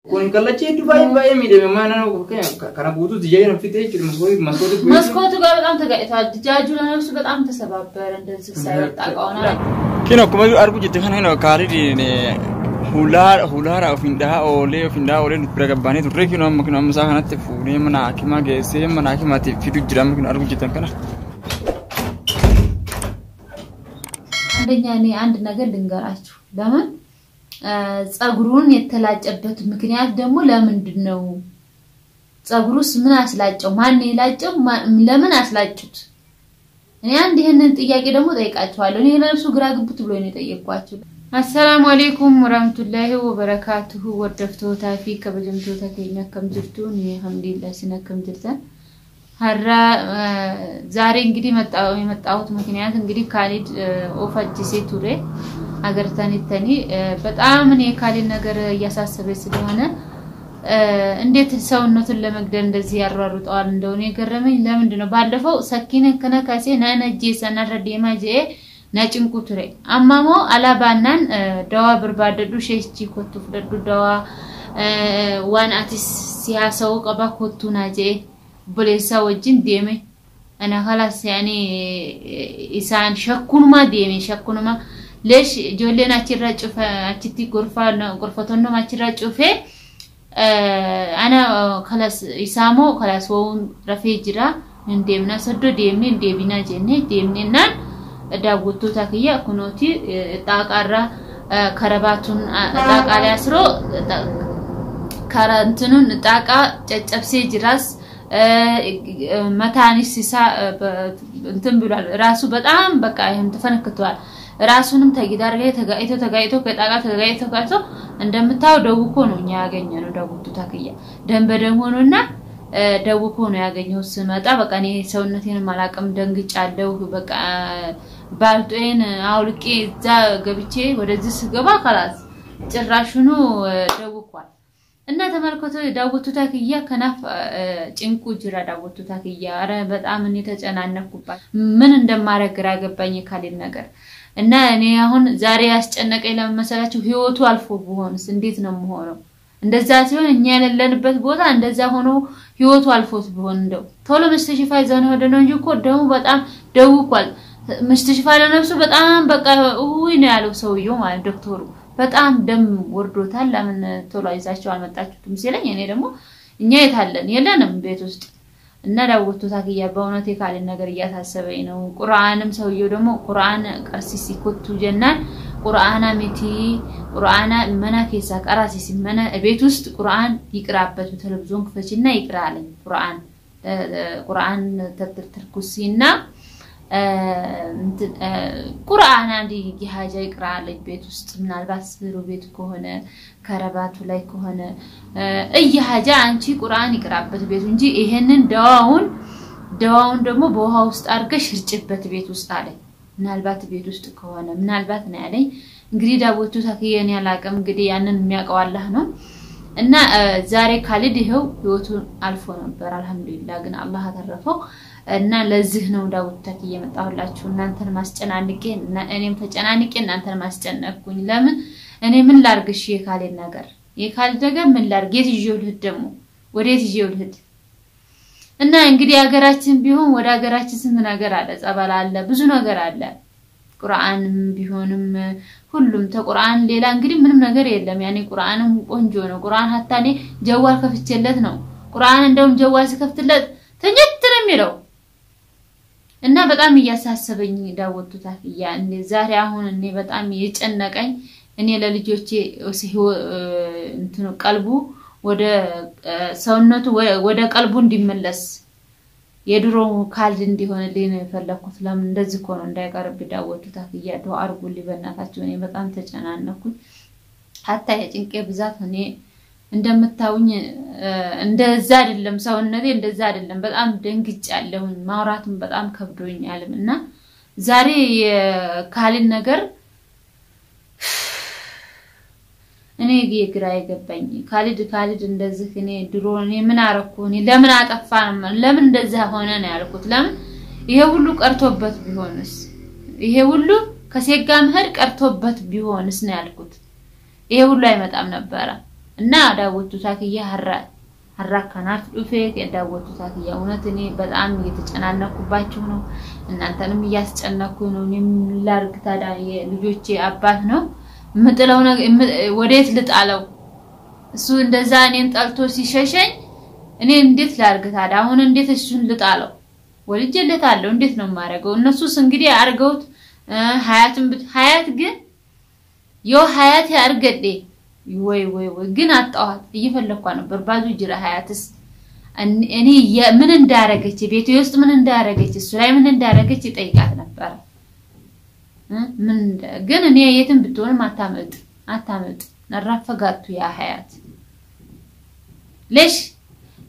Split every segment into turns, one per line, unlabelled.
Kun kallachi Dubai midame mana kana buutu dijay nafite
መስኮቱ ጋር በጣም ተጋጭቷል ዲጃጁ ለነፍሱ በጣም ተሰባበረ እንደዚህ ሳይወጣ ቃውና
kino kuma argu jitte kana no kaalidi ne hulara ofinda ole nutbragabane turre kino amsa kanatti fuune mana akima geesse mana akimati fidu jiram kino argu jitten kana
አንደኛ እኔ አንድ ነገር ልንገራችሁ ለምን ጸጉሩን የተላጨበት ምክንያት ደግሞ ለምንድነው ጸጉሩስ ምን አስላጨው ማን ይላጨው ለምን አስላጩት እኔ አንድ ይሄንን ጥያቄ ደግሞ ጠይቃችኋለሁ እኔ ለነፍሱ ግራ ግብት ብሎ ነው ጠየቅኳችሁ አሰላሙ አለይኩም ወራህመቱላሂ ወበረካቱሁ ወደፍቶ ታፊ ከበጀምቶ ተከኛ ከምጅርቱን አልহামዱሊላህ ሲነከም ጅርተን ሀራ ዛሬ እንግዲህ የመጣሁት ምክንያት እንግዲህ ካሊድ ኦፋጂሴ ቱሬ አገርታኒተኒ በጣም እኔ ካሊድ ነገር ያሳሰበኝ ስለሆነ እንዴት ሰውነቱን ለመግደል እንደዚህ ያሯሩጣል እንደሆነ የገረመኝ ለምንድን ነው ባለፈው ሰኪነ ከነካሴ ናነጂ ሰናረዲማጄ ናጭንቁ ቱሬ አማሞ አላባናን ዳዋ ብርባደዱ ሼቺ ኮቱ ፍደዱ ዳዋ ዋን አቲስ ሲያሰው ቀባ ኮቱ ናጄ بليسا وجين ديمي انا خلاص يعني انسان شكون ما ديمي شكون ما ليش جولينا تشراچو فاتي غرفتنا ما تشراچو في انا خلاص يسامو خلاص وون رفيجرا እንደምና ሰዶ ደምኔ እንደቢና ጀኔ ደምኔና ዳውቱ ታከያ ኩኖቲ ጣቃራ ከረባቱን ጣቃላ ያስሮ ካራንቱን ጣቃ ጨጨብሴ ጅራስ መታኒስሳ እንትን ብሏል ራሱ በጣም በቃ ይሄም ተፈነክቷል ራሱንም ተጊዳር ላይ ተጋይቶ ከጣቃ ተጋይቶ እንደምታው ደውኮ ነው ኛ ያገኘነው ዳውቱ ታከያ ደንበደም ሆኖና ደውኮ ነው ያገኘው ስመጣ በቃ እኔ ሰውነቴን ማላቀም ደንግጫለሁ በቃ ባልጦን አውልቄ እዛ ገብቼ ወደዚህ ስገባ خلاص ጭራሹኑ ደውኳል እና ተመልከቱ ዳውቱ ታከያ ከናፍ ጭንቁ ጅራ ዳውቱ ታከያ አረ በጣም እኔ ተጨናነኩባት ምን እንደማረግራ ገባኝ ካሊን ነገር እና እኔ አሁን ዛሬ ያስጨነቀኝ ለመሰላችሁ ህይወቱ አልፎ ቢሆንስ እንዴት ነው የምሆነው እንደዛ ሲሆን እኛ ያለንበት ቦታ እንደዛ ሆኖ ህይወቱ አልፎት ቢሆን እንደው ቶሎ መስተሽፋ ይዘን ሆደ ነው እንጂ እኮ ደሙ በጣም ደውቋል መስተሽፋ ለነፍሱ በጣም በቃ ውይ ነው ያለው ሰውየው ማለት ዶክተሩ በጣም ደም ወርዶታል ለምን ቶሎ አይዛቸው አልመጣችሁም ሲለኝ እኔ ደግሞ እኛ የታለን የለንም ቤት ውስጥ እና ዳውቱ ታከያ በእውነት የካለ ነገር ያሳሰበኝ ነው ቁርአንም ሰውየው ደግሞ ቁርአን ቀርሲሲ ኮቱ ጀናን ቁርአና ሚቲ ቁርአና መናከሳ ቀራሲሲ መና ቤት ውስጥ ቁርአን ይቅራበት ቴሌቪዥን ክፈችና ይቅራልኝ ቁርአን ተተርኩሲና ቁርአን አንዲ ጊሃጃ ይቅራል ቤት ውስጥ ምናልባት ስሩ ቤት ከሆነ ከረባቱ ላይ ከሆነ እየሃጃ አንቺ ቁርአን ይቅራበት ቤት እንጂ ይሄንን ዳዋውን ደግሞ በውሃ ውስጥ አርገሽ እርጭበት ቤት ውስጥ አለ ምናልባት ቤት ውስጥ ከሆነ ምናልባት ነው ያለኝ እንግዲህ ዳውቱ ታከየን ያላቀም እንግዲህ ያንን የሚያቀው አላህ ነው እና ዛሬ ካሊድ ይሄው ህይወቱ አልፎ ነበር አልহামዱሊላህ ግን አላህ አተረፈው እና ለዚህ ነው ዳውት ታከየ መጣሁላችሁ እናንተን ማስጨናንቄ እኔም ተጨናንቄ እናንተን ማስጨነቅኩኝ ለምን እኔ ምን ላርግሽ የካሊድ ነገር ምን ላርግ የትጂው ልህድ ደሞ ወዴት ይጂው ልህድ እና እንግዲህ ሀገራችን ቢሆን ወደ ሀገራችን ስንት ነገር አለ ጸበል አለ ብዙ ነገር አለ ቁርአንም ቢሆንም ሁሉም ተቁርአን ሌላ እንግዲህ ምንም ነገር የለም ያኔ ቁርአንም ቆንጆ ነው ቁርአን ሀታኔ ጀዋል ከፍቼለት ነው ቁርአን እንደውም ጀዋል ሲከፍትለት ተኝት ነው የሚለው እና በጣም ያሳሰበኝ ዳውቱ ታከያ እንዴ ዛሬ አሁን እኔ በጣም የጨነቀኝ እኔ ለልጆቼ እንትኑ ቀልቡ ወደ ሰውነቱ ወደ ቀልቡ እንዲመለስ የድሮ ካልድ እንዲሆንልኝ ነው የፈለኩት ለምን እንደዚህ ኮኖ እንዳይቀርብ ዳውቱ ታከያ ዱአ አርጉልኝ በእናታችሁ እኔ በጣም ተጨናነኩኝ hatta የጭንቄ ብዛት እኔ እንደምታውኝ እንደዛ አይደለም ሰውነቴ እንደዛ አይደለም በጣም ደንግጫለሁ ማውራትም በጣም ከብዶኛልና ዛሬ የካሊን ነገር እኔ ግራ ይገባኝ ካሊድ እንደዚህ እኔ ድሮ እኔ ምን አረኩ እኔ ለምን አጠፋን ለምን እንደዛ ሆነ ነው ያልኩት ለምን ይሄ ሁሉ ቀርቶበት ቢሆንስ ይሄ ሁሉ ከሴጋ መህር ቀርቶበት ቢሆንስ ነው ያልኩት ይሄ ሁሉ አይመጣም ነበር እና ዳውቱ ታክያ ሐራካናት ዱፌ ዳውቱ ታክያ እውነትኔ በጣም እየተጨናነኩባችሁ ነው እናንተንም እያስጨነኩ ነው እኔም ላርግ ታዳ የልጆቼ አባት ነው ምጥለው ወዴት ልጣለው እሱ እንደዛ እኔን ጠልቶ ሲሸሸኝ እኔ እንዴት ላርግ ታዳ አሁን እንዴት እሱን ልጣለው ወልጄለታለሁ እንዴት ነው ማረገው እነሱስ እንግዲህ አርገውት ሀያት ግን ሀያት ያርገዴ ወይ ግን አጣዋት እየፈለኳ ነበር ባዙ ጅራ ሀያትስ እኔ ምን እንዳረገች ቤቴ ውስጥ ምን እንዳረገች እሱ ላይ ምን እንዳረገች ይጠይቃት ነበር ምን ግን እኔ የትም ብትሆንም አታመልጥ ነራፈጋቱ ያ ሀያት ለሽ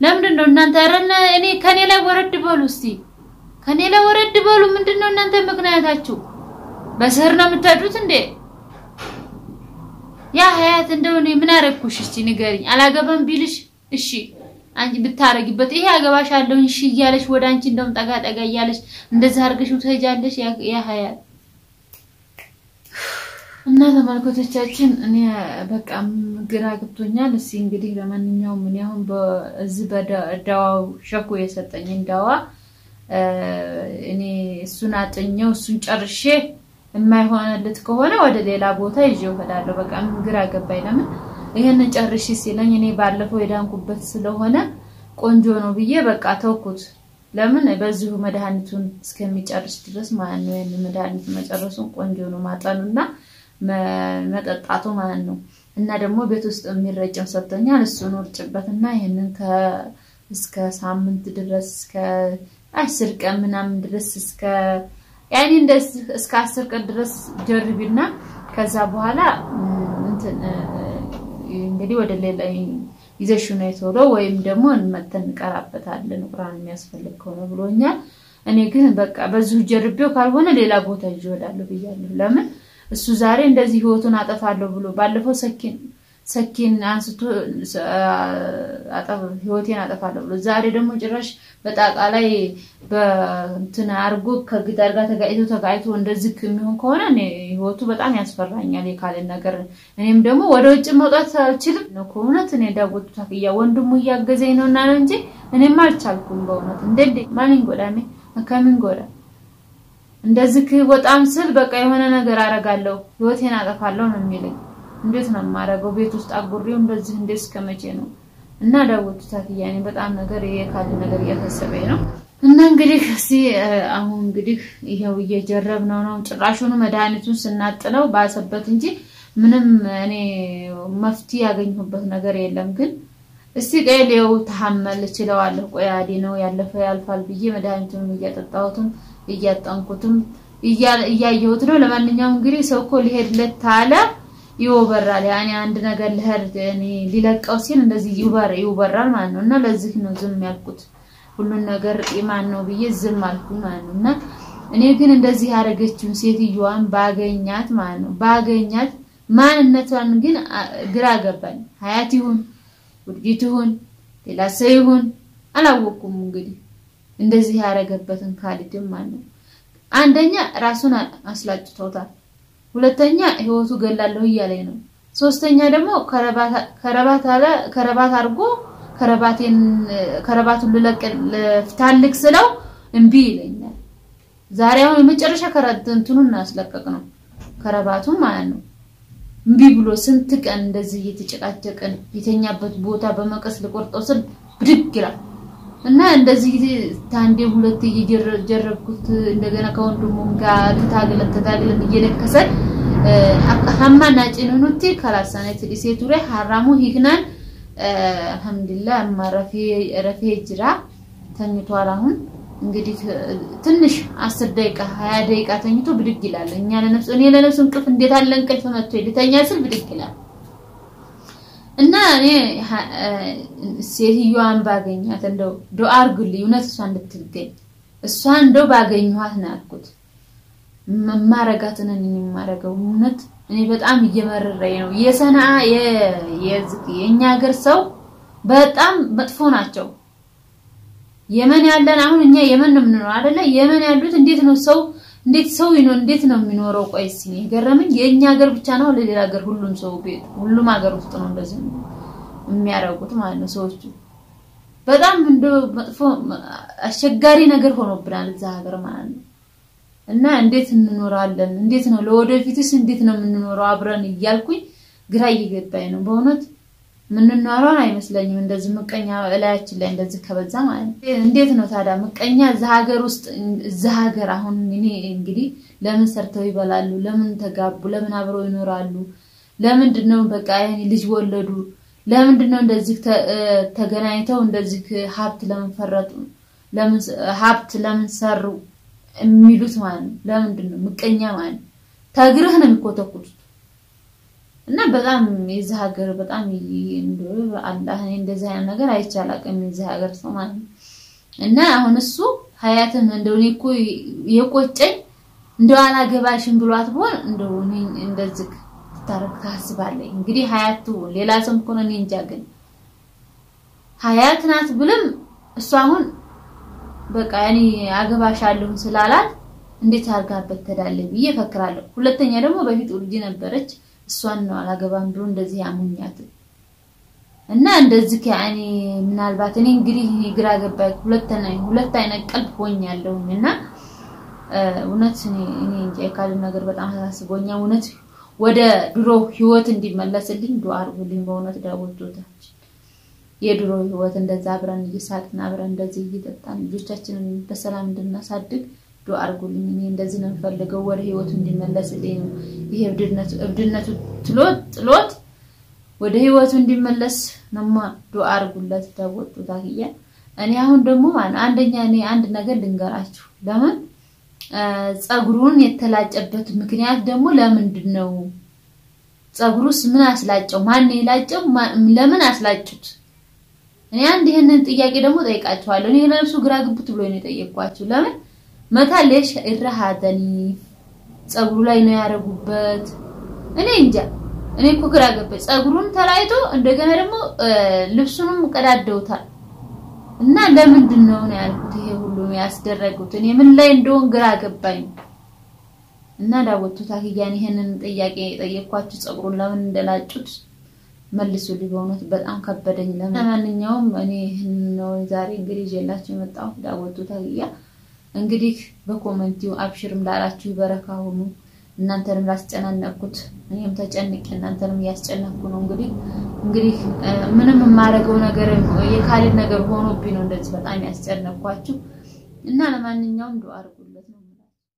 ለምንድነው እናንተ አረና እኔ ከኔ ላይ ወረድ በሉ እስቲ ከኔ ላይ ወረድ በሉ ምንድነው እናንተ ምክንያታችሁ በስህር ነው የምትሄዱት እንዴ ያ ሀያት እንደሆነ ምን አረኩሽ እስቲ ንገሪኝ አላገባም ቢልሽ እሺ አንቺ ብታረጊበት ይሄ አገባሻለሁ እሺ ይያለሽ ወደ አንቺ እንደውም ጠጋ ይያለሽ እንደዛ አርገሽው ትሄጃለሽ ያ ሀያት እና ተመልካቾቻችን እኔ በቃ ግራ ገብቶኛል እስቲ እንግዲህ ለማንኛውም ምን ያሁን በዚህ በዳዋው ሸኩ የሰጠኝን ዳዋ እኔ እሱን አጥኘው እሱን ጨርሼ የማይሆንለት ከሆነ ወደ ሌላ ቦታ ይዤው ሄዳለሁ በቃ ግራ ገባኝ ለምን ይሄንን ጨርሼ ሲለኝ እኔ ባለፈው የዳንኩበት ስለሆነ ቆንጆ ነው ብዬ በቃ ተውኩት ለምን በዚሁ መድኃኒቱን እስከሚጨርስ ድረስ ማለት ነው የነ መድኃኒት መጨረሱን ቆንጆ ነው ማጣኑና መጠጣቱ ማለት ነው እና ደግሞ ቤት ውስጥ የሚረጨው ሰጥተኛል እሱን ወርጭበትና ይሄንን እስከ ሳምንት ድረስ እስከ 10 ቀን ምናምን ድረስ እስከ ያኔ እንደዚህ እስከ 10 ቀን ድረስ ጀርቢና ከዛ በኋላ እንግዲህ ወደ ሌላ ይዘሽው ነው የተወለው ወይም ደግሞ እንመተን ቀራበታለን ቁርአን የሚያስፈልግ ከሆነ ብሎኛል እኔ ግን በቃ በዚሁ ጀርቢው ካልሆነ ሌላ ቦታ ይወዳለሁ ብያለሁ ለምን እሱ ዛሬ እንደዚህ ህይወቱን አጠፋለሁ ብሎ ባለፈው ሰኪን አንስቶ ህይወቴን አጠፋለሁ ብሎ ዛሬ ደግሞ ጭራሽ በጣቃ ላይ በእንትና አርጎ ከግዳር ጋር ተጋይቶ እንደዚህ የሚሆን ከሆነ እኔ ህይወቱ በጣም ያስፈራኛል የካለ ነገር እኔም ደግሞ ወደ ውጭ መውጣት አልችልም ነው ኮነት እኔ ዳውቱ ታክያ ወንድሙ ያገዘኝ ነውና ነው እንጂ እኔም አልቻልኩም በእውነት እንዴ ማንን ጎዳኔ አካምን ጎዳ እንደዚህ ወጣም ስል በቃ የሆነ ነገር አረጋለሁ ህይወቴን አጠፋለሁ ነው የሚለኝ እንዴት ነው ማረጋው ቤት ውስጥ አጉሪው እንደዚህ እንዴስ ከመቼ ነው እና ዳውቱ ታክያኔ በጣም ነገር የካለ ነገር ያተሰበኝ ነው እና እንግዲህ አሁን እንግዲህ ይሄው እየጀረብነው ነው ጭራሹን መድኃኒቱን ስናጥለው ባሰበት እንጂ ምንም እኔ መፍትሄ ያገኘሁበት ነገር የለም ግን እስቲ ቀይሌው ተሐመል እችላለሁ ቆያዲ ነው ያለፈው ያልፋል ብዬ መድኃኒቱን እያጠጣሁትም እያጣንኩትም እያየሁት ነው ለማንኛውም እንግዲህ ሰው እኮ ሊሄድለት ታለ ይወበራል ያኔ አንድ ነገር ለህርድ እኔ ሊለቀው ሲል እንደዚህ ይወበራል ማለት ነው እና ለዚህ ነው ዝም ያልኩት ሁሉን ነገር ኢማን ነው ብዬ ዝም አልኩ ማለት ነውና እኔ ግን እንደዚህ ያረገችው ሴትዮዋን ባገኛት ማለት ነው ባገኛት ማንነቷን ግን ግራ ገባኝ ሀያት ይሁን ውድጊት ይሁን ሌላ ሰው ይሁን አላወኩም እንግዲህ እንደዚህ ያረገበትን ካልድም ማለት ነው አንደኛ ራሱን አስላጭቶታል ሁለተኛ ህይወቱ ገላለሁ ይያለኝ ነው ሶስተኛ ደግሞ ከረባት አርጎ ከረባቱን ለፍታልክ ስለው እንቢ ይለኛል ዛሬው የመጨረሻ ከረንቱን አስለቀቅ ነው ከረባቱ ማለት ነው እንቢ ብሎ ስንት ቀን እንደዚህ እየተጨቃጨቀን የተኛበት ቦታ በመቀስ ለቆርጠው ስል ብድግ ይላል እና እንደዚህ ታንዴ ሁለት እየጀረብኩት እንደገና ከወንድሙም ጋር ተታግለን እየለከሰ ሐማና ጭኑኑቲ ከላሳነት ዲሴቱሬ ሐራሙ ሂክናን አልহামዱሊላህ ረፊ ጅራ ተኝቷል አሁን እንግዲህ ትንሽ 10 ደቂቃ 20 ደቂቃ ተኝቶ ብድግ ይላል እኛ ለነፍሱ እንቅልፍ እንዴት አለ እንቅልፍ መጥቶ ይተኛ ስል ብድግ ይላል እና እኔ ሴትዮዋን ባገኛት እንደው ዱአ አርጉልኝ እውነት እሷ እንድትገኝ እሷ እንደው ባገኘኋት ነው ያልኩት መማረጋትን ማረጋው እውነት እኔ በጣም እየመረረኝ ነው የሰና የኛ ሀገር ሰው በጣም መጥፎ ናቸው የመን ያለን አሁን እኛ የመን ነው ምንኖር አይደለ የመን ያሉት እንዴት ነው ሰው እንዴት ነው የሚኖረው ቆይስ ነው ገረመኝ የኛ ሀገር ብቻ ነው ለሌላ ሀገር ሁሉም ሰው ቤት ሁሉም ሀገር ውስጥ ነው እንደዚህ የሚያረጉት ማለት ነው ሰዎቹ በጣም እንደው መጥፎ አስቸጋሪ ነገር ሆኖብናል እዛ ሀገር ማለት ነው እና እንዴት እንኖራለን እንዴት ነው ለወደፊትስ እንዴት ነው የምንኖረው አብረን ይያልኩኝ ግራ እየገባኝ ነው በእውነት ምንኖረው አይመስለኝም እንደዚህ መቀኛ እላያችን ላይ እንደዚህ ከበዛ ማለት ነው እንዴት ነው ታዲያ መቀኛ እዛ ሀገር ውስጥ እዛ ሀገር አሁን እኔ እንግዲህ ለምን ሰርተው ይበላሉ ለምን ተጋቡ ለምን አብረው ይኖራሉ ለምንድነው በቃ ያኔ ልጅ ወለዱ ለምንድነው እንደዚህ ተገናኝተው እንደዚህ ሀብት ለምን ፈረጡ ለምን ሀብት ለምን ሰሩ የሚሉት ማለት ነው ለምንድነው መቀኛ ማለት ታግረህ ነው የሚቆጠቁት እና በጣም የዚህ ሀገር በጣም እንደው አላህ እንደዚህ አይነት ነገር አይቻላቀም የዚህ ሀገር ሰው ማለት ነው እና አሁን እሱ ሀያትን እንደው እኔ እኮ የቆጨኝ እንደው አላገባሽም ብሏት ሆነ እንደው እኔ እንደዚህ ታረክ ታስባለኝ እንግዲህ ሀያቱ ሌላ ሰው እኮ ነው እንጃ ግን ሀያት ናት ብለም እሱ አሁን በቃ ያኔ አገባሻለሁ ስላላት እንዴት አርጋበት ተዳለ ብዬ ፈክራለሁ ሁለተኛ ደግሞ በፊት ልጅ ነበረች እሷን ነው አላገባም ብሎ እንደዚህ ያሙኛት እና እንደዚህ ያኔ ምናልባት እኔ እንግዲህ ግራ ገባኝ ሁለት አይነት ቀልብ ሆኛለሁና እውነት እኔ እንጃ የካል ነገር በጣም አሳስቦኛ እውነት ወደ ድሮ ህይወት እንዲመለስልኝ ዱአ አድርጉልኝ በእውነት ዳውቶታች የድሮ ህይወት እንደዛ አብረን እየሳቅና አብረን እንደዚህ እየጠጣን ልጆቻችንን በሰላም እንድናሳድግ ዱአ አድርጉልኝ እኔ እንደዚህ ነው ፈልገው ወደ ህይወት እንዲመለስልኝ ይሄ እብድነቱ ጥሎት ወደ ህይወቱ እንዲመለስ ነማ ዱአ አድርጉለት ዳውቶታኪያ እኔ አሁን ደግሞ አንደኛ እኔ አንድ ነገር ልንገራችሁ ለምን ጸጉሩን የተላጨበት ምክንያት ደግሞ ለምንድነው ጸጉሩስ ምን አስላጨው ማን ይላጨው ለምን አስላጩት እኔ አንድ ይሄንን ጥያቄ ደግሞ ጠይቃችኋለሁ እኔ ለነሱ ግራ ግብት ብሎ ነው ጠየቅኳችሁ ለምን መታለሽ ኢራሃተኒ ጸጉሩ ላይ ነው ያረጉበት እኔ እንጃ እኔ እኮ ግራ ገባኝ ጸጉሩን ተላይቶ እንደገና ደግሞ ልብሱንም ቀዳደውታል እና ለምንድነው ነው ያልኩት ይሄ ሁሉ ያስደረጉት እኔ ምን ላይ እንደሆን ግራ ገባኝ እና ዳውቱ ታኪያን ይሄንን ጥያቄ ጠየቅኳችሁ ጸጉሩን ለምን እንደላጩት መልሱልኝ በእውነት በጣም ከበደኝ ለማንኛውም እኔ ነው ዛሬ እንግዲህ ጀላችሁ መጣው ዳውቱ ታኪያ እንግዲህ በኮሜንቲው አብሽርም ላላችሁ በረካው እናንተንም ላስጨናነቁት እኔም ተጨንቄ እናንተንም ያስጨነቁ ነው እንግዲህ ምንም ማረገው ነገር የካሊ ነገር ሆኖብኝ ነው እንደዚህ በጣም ያስጨነቅኳችሁ እና ለማንኛውም ዱአ አድርጉ